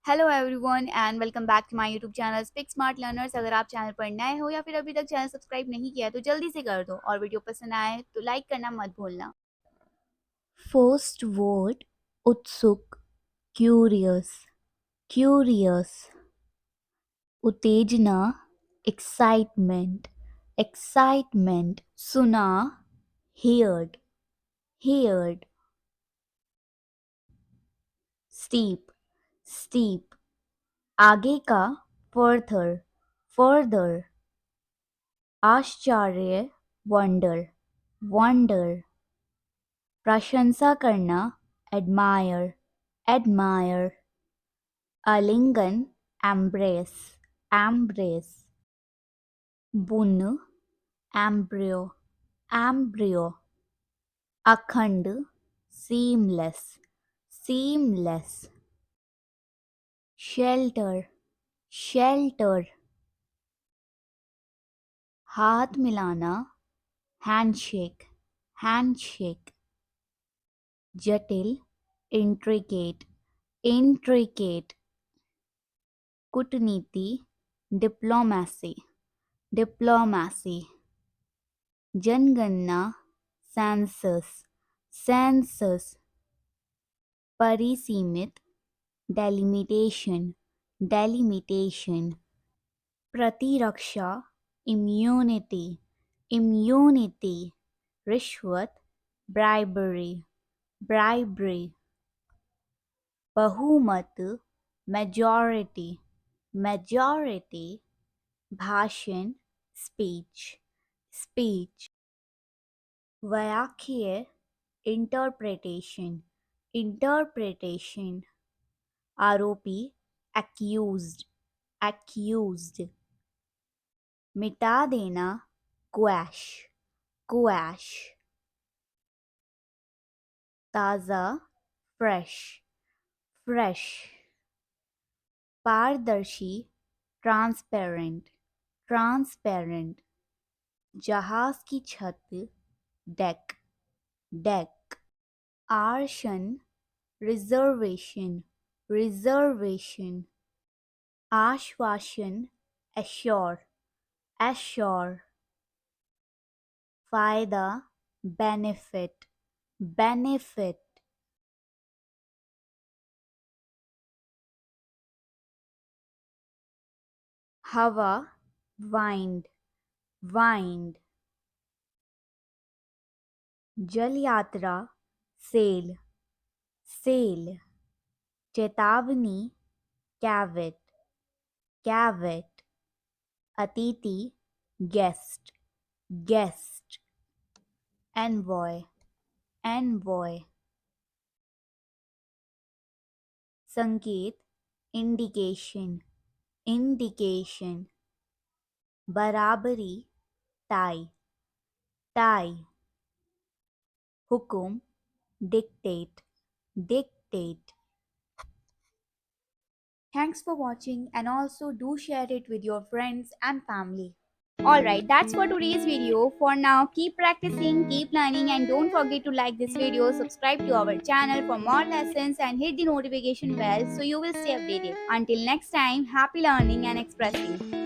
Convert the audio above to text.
Hello everyone and welcome back to my YouTube channel speak smart learners. अगर आप channel पर नए हो या फिर अभी तक चैनल सब्सक्राइब नहीं किया है तो जल्दी से कर दो और वीडियो पसंद आए तो लाइक करना मत भूलना। फर्स्ट वर्ड उत्सुक, क्यूरियस, क्यूरियस। उत्तेजना, एक्साइटमेंट, एक्साइटमेंट। सुना, हियर्ड, हियर्ड। Steep, steep. आगे का, फर्दर, फर्दर। आश्चर्य, वंडर, वंडर। प्रशंसा करना, एडमायर, एडमायर। आलिंगन, एम्ब्रेस, एम्ब्रेस। बुन, एम्ब्रियो, एम्ब्रियो। अखंड, सीमलेस, सीमलेस। Shelter, shelter. हाथ मिलाना, हैंडशेक, हैंडशेक। जटिल, इंट्रिकेट, इंट्रिकेट। कूटनीति, डिप्लोमेसी, डिप्लोमेसी। जनगणना, सेंसस, सेंसस। परिसीमित, डेलिमिटेशन, डेलिमिटेशन। प्रतिरक्षा, इम्यूनिटी, इम्यूनिटी। रिश्वत, ब्राइबरी, ब्राइबरी। बहुमत, मेजॉरिटी, मेजॉरिटी। भाषण, स्पीच, स्पीच। व्याख्या, इंटरप्रिटेशन, इंटरप्रिटेशन। आरोपी, एक्यूज्ड, एक्यूज्ड। मिटा देना, क्वैश, क्वैश। ताज़ा, फ्रेश, फ्रेश। पारदर्शी, ट्रांसपेरेंट, ट्रांसपेरेंट। जहाज की छत, डेक, डेक। आर्शन, रिजर्वेशन, रिजर्वेशन। आश्वासन, एश्योर, एश्योर। फायदा, बेनिफिट, बेनिफिट। हवा, वाइंड, वाइंड। जल यात्रा, सेल, सेल। चेतावनी, कैवेट, कैवेट। अतिथि, गेस्ट, गेस्ट। Envoy, envoy. संकेत, इंडिकेशन, इंडिकेशन। बराबरी, टाई, टाई। हुकुम, dictate, dictate. Thanks for watching and also do share it with your friends and family. Alright, that's for today's video. For now, keep practicing, keep learning, and don't forget to like this video, subscribe to our channel for more lessons, and hit the notification bell so you will stay updated. Until next time, happy learning and expressing.